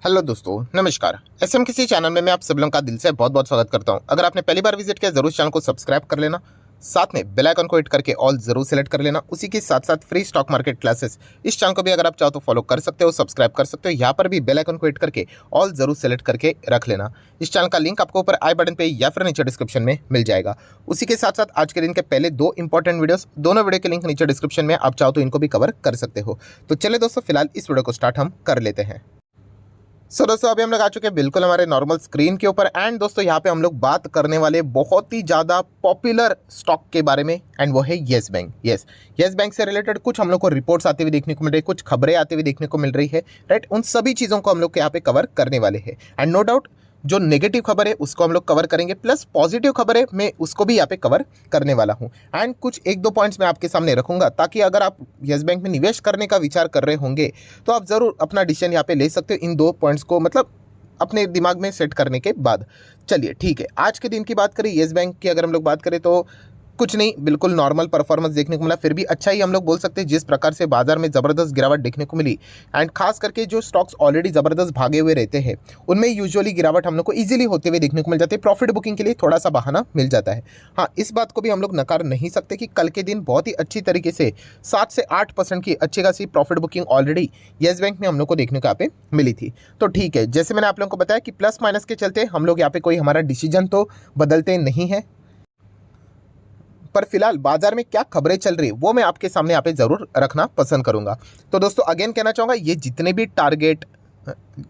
Hello दोस्तों, नमस्कार। SM किसी चैनल में मैं आप सब लोगों का दिल से बहुत बहुत स्वागत करता हूं। अगर आपने पहली बार विजिट किया जरूर चैनल को सब्सक्राइब कर लेना, साथ में बेल आइकन को हिट करके ऑल जरूर सेलेक्ट कर लेना। उसी के साथ साथ फ्री स्टॉक मार्केट क्लासेस इस चैनल को भी अगर आप चाहो तो फॉलो कर सकते हो, सब्सक्राइब कर सकते हो। यहाँ पर भी बेल आइकन को हिट करके ऑल जरूर सेलेक्ट करके रख लेना। इस चैनल का लिंक आपको ऊपर आई बटन पे या फिर नीचे डिस्क्रिप्शन में मिल जाएगा। उसी के साथ साथ आज के दिन के पहले दो इंपॉर्टेंट वीडियोस, दोनों वीडियो के लिंक नीचे डिस्क्रिप्शन में, आप चाहो तो इनको भी कवर कर सकते हो। तो चले दोस्तों, फिलहाल इस वीडियो को स्टार्ट हम कर लेते हैं। दोस्तों अभी हम लोग आ चुके हैं बिल्कुल हमारे नॉर्मल स्क्रीन के ऊपर। एंड दोस्तों यहाँ पे हम लोग बात करने वाले बहुत ही ज़्यादा पॉपुलर स्टॉक के बारे में, एंड वो है येस बैंक। येस बैंक से रिलेटेड कुछ हम लोग को रिपोर्ट्स आते हुए देखने को मिल रही है, कुछ खबरें आते हुए देखने को मिल रही है, राइट। उन सभी चीज़ों को हम लोग यहाँ पे कवर करने वाले हैं। एंड नो डाउट जो नेगेटिव खबर है उसको हम लोग कवर करेंगे, प्लस पॉजिटिव खबर है मैं उसको भी यहाँ पे कवर करने वाला हूँ। एंड कुछ एक दो पॉइंट्स मैं आपके सामने रखूंगा ताकि अगर आप येस बैंक में निवेश करने का विचार कर रहे होंगे तो आप ज़रूर अपना डिसीजन यहाँ पे ले सकते हो इन दो पॉइंट्स को, मतलब अपने दिमाग में सेट करने के बाद। चलिए ठीक है, आज के दिन की बात करें येस बैंक की, अगर हम लोग बात करें तो कुछ नहीं, बिल्कुल नॉर्मल परफॉर्मेंस देखने को मिला। फिर भी अच्छा ही हम लोग बोल सकते हैं जिस प्रकार से बाजार में ज़बरदस्त गिरावट देखने को मिली। एंड खास करके जो स्टॉक्स ऑलरेडी ज़बरदस्त भागे हुए रहते हैं उनमें यूजुअली गिरावट हम लोग को इजीली होते हुए देखने को मिल जाती है। प्रॉफिट बुकिंग के लिए थोड़ा सा बहाना मिल जाता है। हाँ, इस बात को भी हम लोग नकार नहीं सकते कि कल के दिन बहुत ही अच्छी तरीके से 7 से 8% की अच्छी खासी profit booking already yes bank में हम लोग को देखने को यहाँ पे मिली थी। तो ठीक है, जैसे मैंने आप लोगों को बताया कि प्लस माइनस के चलते हम लोग यहाँ पे कोई हमारा डिसीजन तो बदलते नहीं है, पर फिलहाल बाजार में क्या खबरें चल रही है वो मैं आपके सामने यहाँ पे जरूर रखना पसंद करूंगा। तो दोस्तों अगेन कहना चाहूँगा, ये जितने भी टारगेट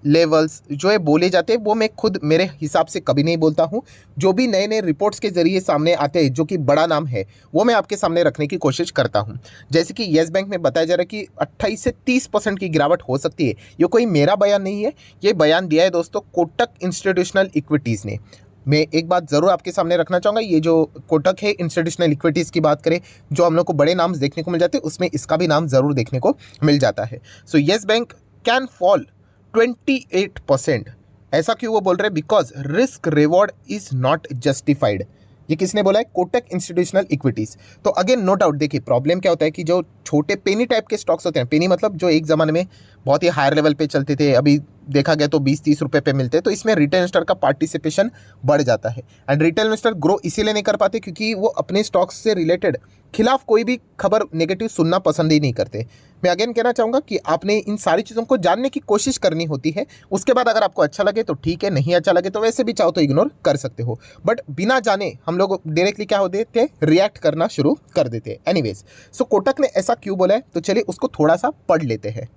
लेवल्स जो है बोले जाते हैं वो मैं खुद मेरे हिसाब से कभी नहीं बोलता हूँ। जो भी नए नए रिपोर्ट्स के जरिए सामने आते हैं जो कि बड़ा नाम है वो मैं आपके सामने रखने की कोशिश करता हूँ। जैसे कि येस बैंक में बताया जा रहा है कि 28 से 30% की गिरावट हो सकती है। ये कोई मेरा बयान नहीं है, ये बयान दिया है दोस्तों कोटक इंस्टीट्यूशनल इक्विटीज़ ने। मैं एक बात ज़रूर आपके सामने रखना चाहूँगा, ये जो कोटक है इंस्टीट्यूशनल इक्विटीज़ की बात करें, जो हम लोग को बड़े नाम देखने को मिल जाते हैं उसमें इसका भी नाम ज़रूर देखने को मिल जाता है। So yes bank can fall 28%। ऐसा क्यों वो बोल रहे हैं? Because risk reward is not justified. ये किसने बोला है? Kotak institutional equities. तो अगेन नो डाउट, देखिए प्रॉब्लम क्या होता है कि जो छोटे पेनी टाइप के स्टॉक्स होते हैं, पेनी मतलब जो एक ज़माने में बहुत ही हायर लेवल पे चलते थे, अभी देखा गया तो 20-30 रुपए पे मिलते हैं, तो इसमें रिटेल इन्वेस्टर का पार्टिसिपेशन बढ़ जाता है। एंड रिटेल इन्वेस्टर ग्रो इसीलिए नहीं कर पाते क्योंकि वो अपने स्टॉक्स से रिलेटेड खिलाफ कोई भी खबर नेगेटिव सुनना पसंद ही नहीं करते। मैं अगेन कहना चाहूँगा कि आपने इन सारी चीज़ों को जानने की कोशिश करनी होती है। उसके बाद अगर आपको अच्छा लगे तो ठीक है, नहीं अच्छा लगे तो वैसे भी चाहो तो इग्नोर कर सकते हो। बट बिना जाने हम लोग डायरेक्टली क्या होते थे, रिएक्ट करना शुरू कर देते हैं। एनीवेज, सो कोटक ने ऐसा क्यों बोला है तो चलिए उसको थोड़ा सा पढ़ लेते हैं।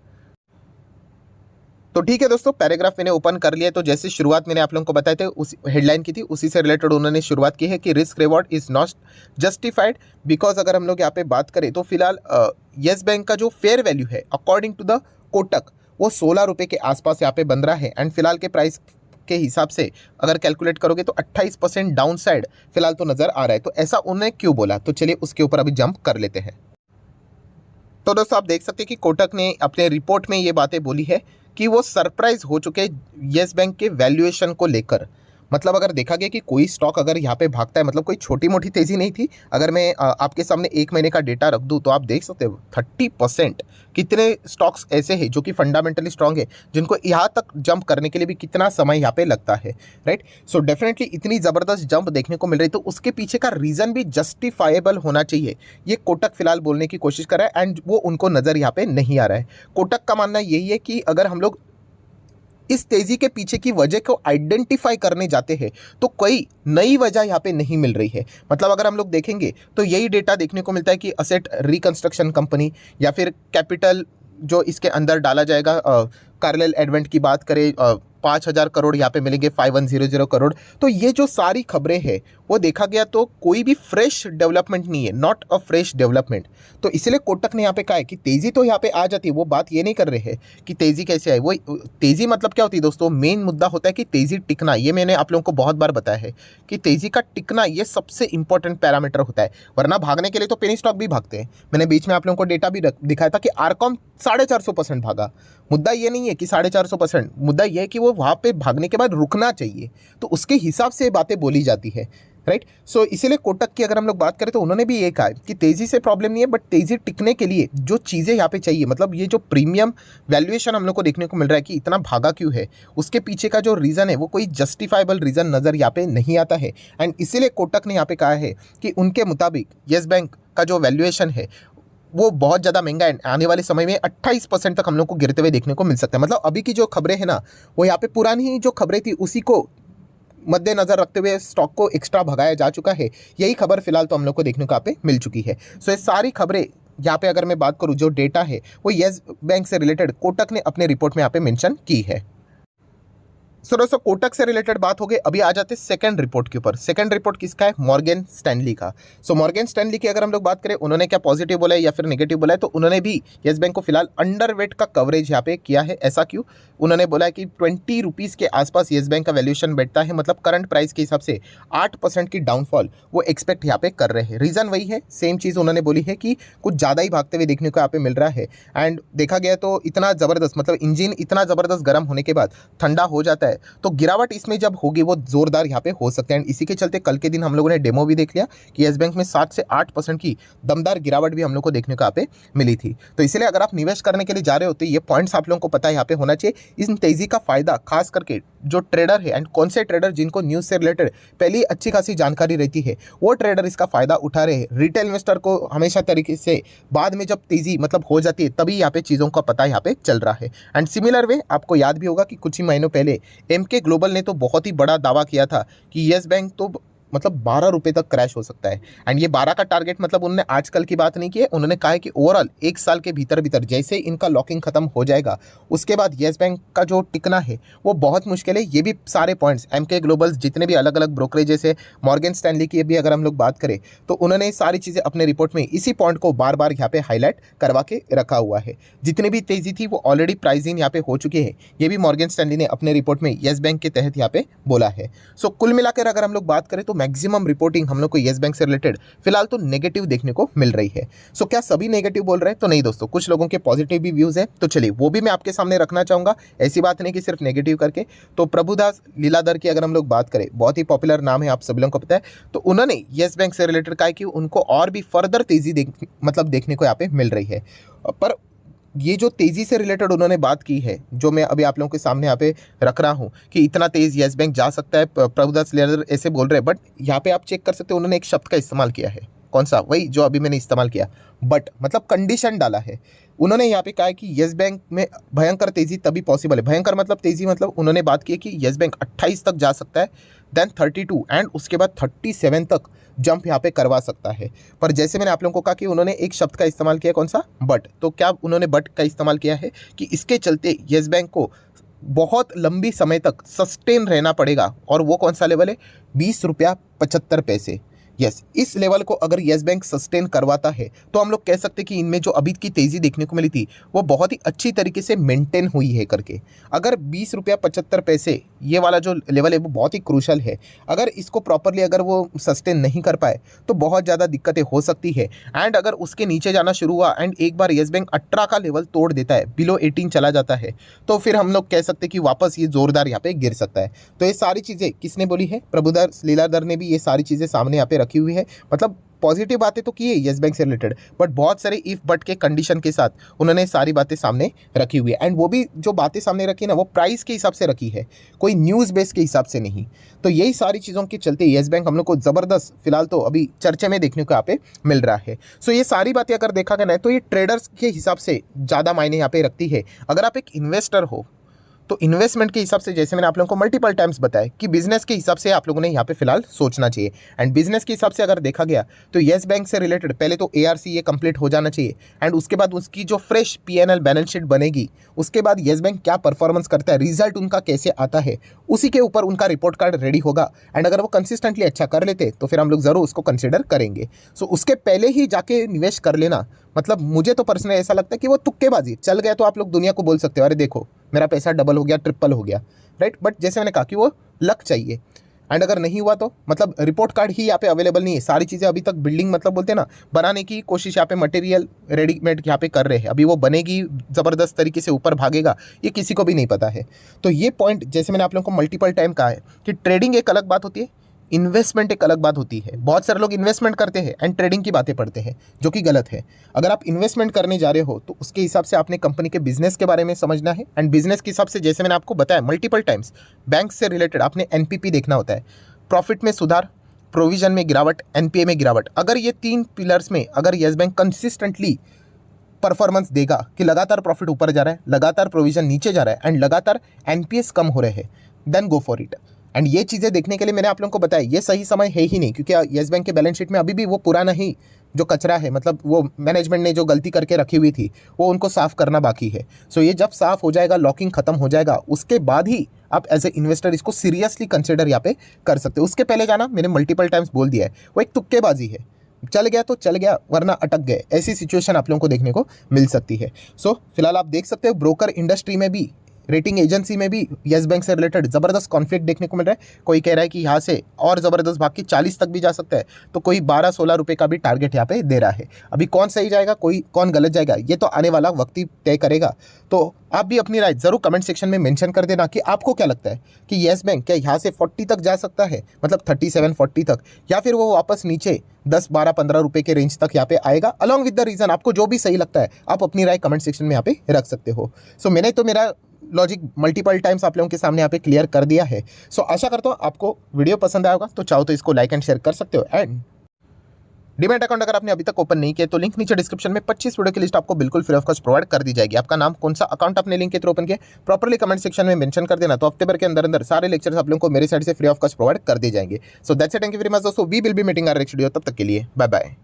तो ठीक है दोस्तों, पैराग्राफ मैंने ओपन कर लिया। तो जैसे शुरुआत मैंने आप लोगों को बताया था, उस हेडलाइन की थी, उसी से रिलेटेड उन्होंने शुरुआत की है कि risk reward is not justified. Because अगर हम लोग यहाँ पे बात करें तो फिलहाल येस बैंक का जो फेयर वैल्यू है अकॉर्डिंग टू द कोटक वो 16 रुपये के आसपास यहाँ पे बन रहा है। एंड फिलहाल के प्राइस के हिसाब से अगर कैलकुलेट करोगे तो 28% डाउन साइड फिलहाल तो नज़र आ रहा है। तो ऐसा उन्होंने क्यों बोला, तो चलिए उसके ऊपर अभी जंप कर लेते हैं। तो दोस्तों आप देख सकते हैं कि कोटक ने अपने रिपोर्ट में ये बातें बोली है कि वो सरप्राइज हो चुके येस बैंक के वैल्यूएशन को लेकर। मतलब अगर देखा गया कि कोई स्टॉक अगर यहाँ पे भागता है, मतलब कोई छोटी मोटी तेज़ी नहीं थी। अगर मैं आपके सामने एक महीने का डेटा रख दूँ तो आप देख सकते हो 30%। कितने स्टॉक्स ऐसे हैं जो कि फंडामेंटली स्ट्रांग है, जिनको यहाँ तक जंप करने के लिए भी कितना समय यहाँ पे लगता है, राइट। सो डेफिनेटली इतनी ज़बरदस्त जंप देखने को मिल रही, तो उसके पीछे का रीज़न भी जस्टिफाइबल होना चाहिए। ये कोटक फिलहाल बोलने की कोशिश कर रहा है एंड वो उनको नज़र यहाँ पे नहीं आ रहा है। कोटक का मानना यही है कि अगर हम लोग इस तेजी के पीछे की वजह को आइडेंटिफाई करने जाते हैं तो कोई नई वजह यहाँ पे नहीं मिल रही है। मतलब अगर हम लोग देखेंगे तो यही डेटा देखने को मिलता है कि असेट रिकंस्ट्रक्शन कंपनी या फिर कैपिटल जो इसके अंदर डाला जाएगा, कार्लेल एडवेंट की बात करें 5,000 करोड़ यहाँ पे मिलेंगे, 5100 करोड़। तो ये जो सारी खबरें हैं वो देखा गया तो कोई भी फ्रेश डेवलपमेंट नहीं है, नॉट अ फ्रेश डेवलपमेंट। तो इसलिए कोटक ने यहाँ पे कहा है कि तेज़ी तो यहाँ पे आ जाती है। वो बात ये नहीं कर रहे हैं कि तेज़ी कैसे आए, वो तेज़ी मतलब क्या होती है दोस्तों, मेन मुद्दा होता है कि तेज़ी टिकना। ये मैंने आप लोगों को बहुत बार बताया है कि तेज़ी का टिकना ये सबसे इंपॉर्टेंट पैरामीटर होता है। वरना भागने के लिए तो पेनी स्टॉक भी भागते हैं। मैंने बीच में आप लोगों को डेटा भी दिखाया था कि आरकॉम 450% भागा। मुद्दा ये नहीं है कि 450%, मुद्दा ये है कि वो वहाँ पे भागने के बाद रुकना चाहिए। तो उसके हिसाब से बातें बोली जाती है, राइट। सो इसीलिए कोटक की अगर हम लोग बात करें तो उन्होंने भी ये कहा है कि तेज़ी से प्रॉब्लम नहीं है, बट तेज़ी टिकने के लिए जो चीज़ें यहाँ पे चाहिए, मतलब ये जो प्रीमियम वैल्यूएशन हम लोग को देखने को मिल रहा है कि इतना भागा क्यों है, उसके पीछे का जो रीज़न है वो कोई जस्टिफाइबल रीज़न नज़र यहाँ पे नहीं आता है। एंड इसीलिए कोटक ने यहाँ पे कहा है कि उनके मुताबिक येस बैंक का जो वैल्यूएशन है वो बहुत ज़्यादा महंगा है। आने वाले समय में 28% तक हम लोग को गिरते हुए देखने को मिल सकता है। मतलब अभी की जो खबरें हैं ना, वो यहाँ पे पुरानी जो खबरें थी उसी को मद्देनजर रखते हुए स्टॉक को एक्स्ट्रा भगाया जा चुका है। यही खबर फिलहाल तो हम लोग को देखने को यहाँ पे मिल चुकी है। सो ये सारी खबरें यहाँ पे अगर मैं बात करूँ, जो डेटा है वो येस बैंक से रिलेटेड कोटक ने अपने रिपोर्ट में यहाँ पे मेंशन की है। सो दोस्तों, कोटक से रिलेटेड बात हो गई। अभी आ जाते हैं सेकंड रिपोर्ट के ऊपर। सेकंड रिपोर्ट किसका है? मॉर्गन स्टैनली का। सो मॉर्गन स्टैनली की अगर हम लोग बात करें, उन्होंने क्या पॉजिटिव बोला है या फिर नेगेटिव बोला है, तो उन्होंने भी येस बैंक को फिलहाल अंडरवेट का कवरेज यहाँ पे किया है। ऐसा क्यों? उन्होंने बोला है कि 20 रुपीज़ के आसपास येस बैंक का वैल्यूएशन बैठता है, मतलब करंट प्राइस के हिसाब से 8% की डाउनफॉल वो एक्सपेक्ट यहाँ पे कर रहे हैं। रीज़न वही है, सेम चीज़ उन्होंने बोली है कि कुछ ज़्यादा ही भागते हुए देखने को यहाँ पे मिल रहा है। एंड देखा गया तो इतना ज़बरदस्त, मतलब इंजन इतना ज़बरदस्त गर्म होने के बाद ठंडा हो जाता है, तो गिरावट इसमें जब होगी वो जोरदार यहाँ पे हो सकता है। एंड इसी के चलते कल के दिन हम लोगों ने डेमो भी देख लिया कि येस बैंक में 7 से 8% की दमदार गिरावट भी हम लोग को देखने को यहाँ पे मिली थी। तो इसलिए अगर आप निवेश करने के लिए जा रहे हो तो ये पॉइंट्स आप लोगों को पता है यहाँ पे होना चाहिए। इस तेजी का फायदा खास करके जो ट्रेडर है, एंड कौन से ट्रेडर जिनको न्यूज़ से रिलेटेड पहले अच्छी खासी जानकारी रहती है, वो ट्रेडर इसका फायदा उठा रहे हैं। रिटेल इन्वेस्टर को हमेशा तरीके से बाद में जब तेजी मतलब हो जाती है तभी यहाँ पे चीज़ों का पता यहाँ पे चल रहा है। एंड सिमिलर वे आपको याद भी होगा कि कुछ ही महीनों पहले एमके ग्लोबल ने तो बहुत ही बड़ा दावा किया था कि येस बैंक तो मतलब 12 रुपये तक क्रैश हो सकता है। एंड ये 12 का टारगेट मतलब उन्होंने आजकल की बात नहीं की है, उन्होंने कहा है कि ओवरऑल 1 साल के भीतर भीतर जैसे इनका लॉकिंग खत्म हो जाएगा उसके बाद येस बैंक का जो टिकना है वो बहुत मुश्किल है। ये भी सारे पॉइंट्स एमके ग्लोबल्स जितने भी अलग अलग ब्रोकरेजेस है, मॉर्गन स्टैनली की भी अगर हम लोग बात करें तो उन्होंने सारी चीज़ें अपने रिपोर्ट में इसी पॉइंट को बार बार यहाँ पे हाईलाइट करवा के रखा हुआ है। जितनी भी तेजी थी वो ऑलरेडी प्राइस इन यहाँ पे हो चुकी है। ये भी मॉर्गन स्टैनली ने अपने रिपोर्ट में येस बैंक के तहत यहाँ पे बोला है। सो कुल मिलाकर अगर हम लोग बात करें तो मैक्सिमम रिपोर्टिंग हम लोग को येस बैंक से रिलेटेड फिलहाल तो नेगेटिव देखने को मिल रही है। सो क्या सभी नेगेटिव बोल रहे हैं? तो नहीं दोस्तों, कुछ लोगों के पॉजिटिव भी व्यूज हैं, तो चलिए वो भी मैं आपके सामने रखना चाहूंगा। ऐसी बात नहीं कि सिर्फ नेगेटिव करके। तो प्रभुदास लीलाधर की अगर हम लोग बात करें, बहुत ही पॉपुलर नाम है, आप सभी लोगों को पता है। तो उन्होंने येस बैंक से रिलेटेड कहा कि उनको और भी फर्दर तेजी देखने को यहाँ पे मिल रही है। पर ये जो तेज़ी से रिलेटेड उन्होंने बात की है, जो मैं अभी आप लोगों के सामने यहाँ पे रख रहा हूँ कि इतना तेज़ येस बैंक जा सकता है, प्रभुदास लीलाधर ऐसे बोल रहे हैं। बट यहाँ पे आप चेक कर सकते हो, उन्होंने एक शब्द का इस्तेमाल किया है। कौन सा? वही जो अभी मैंने इस्तेमाल किया, बट मतलब कंडीशन डाला है। उन्होंने यहाँ पे कहा है कि येस बैंक में भयंकर तेज़ी तभी पॉसिबल है। भयंकर मतलब तेज़ी, मतलब उन्होंने बात की है कि येस बैंक 28 तक जा सकता है, देन 32 एंड उसके बाद 37 तक जंप यहाँ पे करवा सकता है। पर जैसे मैंने आप लोगों को कहा कि उन्होंने एक शब्द का इस्तेमाल किया, कौन सा? बट। तो क्या उन्होंने बट का इस्तेमाल किया है कि इसके चलते येस बैंक को बहुत लंबी समय तक सस्टेन रहना पड़ेगा। और वो कौन सा लेवल है? 20 रुपया 75 पैसे। यस, इस लेवल को अगर येस बैंक सस्टेन करवाता है तो हम लोग कह सकते हैं कि इनमें जो अभी की तेज़ी देखने को मिली थी वो बहुत ही अच्छी तरीके से मेंटेन हुई है करके। अगर 20 रुपया 75 पैसे ये वाला जो लेवल है वो बहुत ही क्रूशल है। अगर इसको प्रॉपरली अगर वो सस्टेन नहीं कर पाए तो बहुत ज़्यादा दिक्कतें हो सकती है। एंड अगर उसके नीचे जाना शुरू हुआ एंड एक बार येस बैंक 18 का लेवल तोड़ देता है, बिलो 18 चला जाता है, तो फिर हम लोग कह सकते हैं कि वापस ये ज़ोरदार यहाँ पे गिर सकता है। तो ये सारी चीज़ें किसने बोली है? प्रभुदास लीलाधर ने भी ये सारी चीज़ें सामने यहाँ पे रखी हुई है। मतलब पॉजिटिव बातें तो की है येस बैंक से रिलेटेड, बट बहुत सारे इफ बट के कंडीशन के साथ उन्होंने सारी बातें सामने रखी हुई है। एंड वो भी जो बातें सामने रखी है ना, वो प्राइस के हिसाब से रखी है, कोई न्यूज़ बेस के हिसाब से नहीं। तो यही सारी चीज़ों के चलते येस बैंक हम लोग को ज़बरदस्त फिलहाल तो अभी चर्चे में देखने को यहाँ पे मिल रहा है। सो ये सारी बातें अगर देखा गया ना तो ये ट्रेडर्स के हिसाब से ज़्यादा मायने यहाँ पे रखती है। अगर आप एक इन्वेस्टर हो तो इन्वेस्टमेंट के हिसाब से, जैसे मैंने आप लोगों को मल्टीपल टाइम्स बताया कि बिजनेस के हिसाब से आप लोगों ने यहाँ पे फिलहाल सोचना चाहिए। एंड बिजनेस के हिसाब से अगर देखा गया तो येस बैंक से रिलेटेड पहले तो ARC ये कंप्लीट हो जाना चाहिए। एंड उसके बाद उसकी जो फ्रेश PNL बैलेंस शीट बनेगी, उसके बाद येस बैंक क्या परफॉर्मेंस करता है, रिजल्ट उनका कैसे आता है, उसी के ऊपर उनका रिपोर्ट कार्ड रेडी होगा। एंड अगर वो कंसिस्टेंटली अच्छा कर लेते तो फिर हम लोग ज़रूर उसको कंसिडर करेंगे। सो उसके पहले ही जाके निवेश कर लेना, मतलब मुझे तो पर्सनली ऐसा लगता है कि वो तुक्केबाजी। चल गया तो आप लोग दुनिया को बोल सकते हो अरे देखो मेरा पैसा डबल हो गया, ट्रिपल हो गया, राइट। बट जैसे मैंने कहा कि वो लक चाहिए। एंड अगर नहीं हुआ तो मतलब रिपोर्ट कार्ड ही यहाँ पे अवेलेबल नहीं है। सारी चीज़ें अभी तक बिल्डिंग मतलब बोलते हैं ना, बनाने की कोशिश यहाँ पे मटेरियल रेडीमेड यहाँ पे कर रहे हैं। अभी वो बनेगी ज़बरदस्त तरीके से ऊपर भागेगा, ये किसी को भी नहीं पता है। तो ये पॉइंट जैसे मैंने आप लोगों को मल्टीपल टाइम कहा है कि ट्रेडिंग एक अलग बात होती है, इन्वेस्टमेंट एक अलग बात होती है। बहुत सारे लोग इन्वेस्टमेंट करते हैं एंड ट्रेडिंग की बातें पढ़ते हैं, जो कि गलत है। अगर आप इन्वेस्टमेंट करने जा रहे हो तो उसके हिसाब से आपने कंपनी के बिजनेस के बारे में समझना है, एंड बिजनेस के हिसाब से जैसे मैंने आपको बताया मल्टीपल टाइम्स, बैंक से रिलेटेड आपने एनपीपी देखना होता है, प्रॉफिट में सुधार, प्रोविजन में गिरावट, एनपीए में गिरावट। अगर ये 3 पिलर्स में अगर येस बैंक कंसिस्टेंटली परफॉर्मेंस देगा कि लगातार प्रॉफिट ऊपर जा रहा है, लगातार प्रोविजन नीचे जा रहा है एंड लगातार एनपीएस कम हो रहे हैं, then go for it. And ये चीज़ें देखने के लिए मैंने आप लोगों को बताया ये सही समय है ही नहीं, क्योंकि येस बैंक के बैलेंस शीट में अभी भी वो पुराना ही जो कचरा है, मतलब वो मैनेजमेंट ने जो गलती करके रखी हुई थी वो उनको साफ करना बाकी है। सो ये जब साफ हो जाएगा, लॉकिंग खत्म हो जाएगा, उसके बाद ही आप एज ए इन्वेस्टर इसको सीरियसली कंसिडर यहाँ पे कर सकते हो। उसके पहले जाना मैंने मल्टीपल टाइम्स बोल दिया है, वो एक तुक्केबाजी है। चल गया तो चल गया, वरना अटक गए, ऐसी सिचुएशन आप लोगों को देखने को मिल सकती है। सो फिलहाल आप देख सकते हो ब्रोकर इंडस्ट्री में भी, रेटिंग एजेंसी में भी येस बैंक से रिलेटेड ज़बरदस्त कॉन्फ्लिक्ट देखने को मिल रहा है। कोई कह रहा है कि यहाँ से और ज़बरदस्त भाग के 40 तक भी जा सकता है, तो कोई 12-16 रुपये का भी टारगेट यहाँ पे दे रहा है। अभी कौन सही जाएगा, कौन गलत जाएगा, ये तो आने वाला वक्त ही तय करेगा। तो आप भी अपनी राय ज़रूर कमेंट सेक्शन में मेंशन कर देना कि आपको क्या लगता है कि येस बैंक क्या यहाँ से 40 तक जा सकता है, मतलब 37-40 तक, या फिर वो वापस नीचे 10-12-15 रुपये के रेंज तक यहाँ पे आएगा। अलॉन्ग विद द रीज़न आपको जो भी सही लगता है आप अपनी राय कमेंट सेक्शन में यहाँ पे रख सकते हो। सो मैंने तो मेरा लॉजिक मल्टीपल टाइम्स आप लोगों के सामने यहाँ पे क्लियर कर दिया है। सो आशा करता हूँ आपको वीडियो पसंद आया होगा, तो चाहो तो इसको लाइक एंड शेयर कर सकते हो। एंड डीमैट अकाउंट अगर आपने अभी तक ओपन नहीं किया तो लिंक नीचे डिस्क्रिप्शन में 25 वीडियो की लिस्ट आपको बिल्कुल फ्री ऑफ कॉस्ट प्रोवाइड कर दी जाएगी। आपका नाम, कौन सा अकाउंट आपने लिंक के थ्रू ओपन किया, प्रॉपर्ली कमेंट सेक्शन में मेंशन कर देना, तो हफ्ते भर के अंदर अंदर सारे लेक्चर्स आप लोगों को मेरे साइड से फ्री ऑफ कॉस्ट प्रोवाइड कर दिए जाएंगे। So that's it, thank you very much दोस्तों, we will be meeting our next video. तब तक के लिए बाय बाय।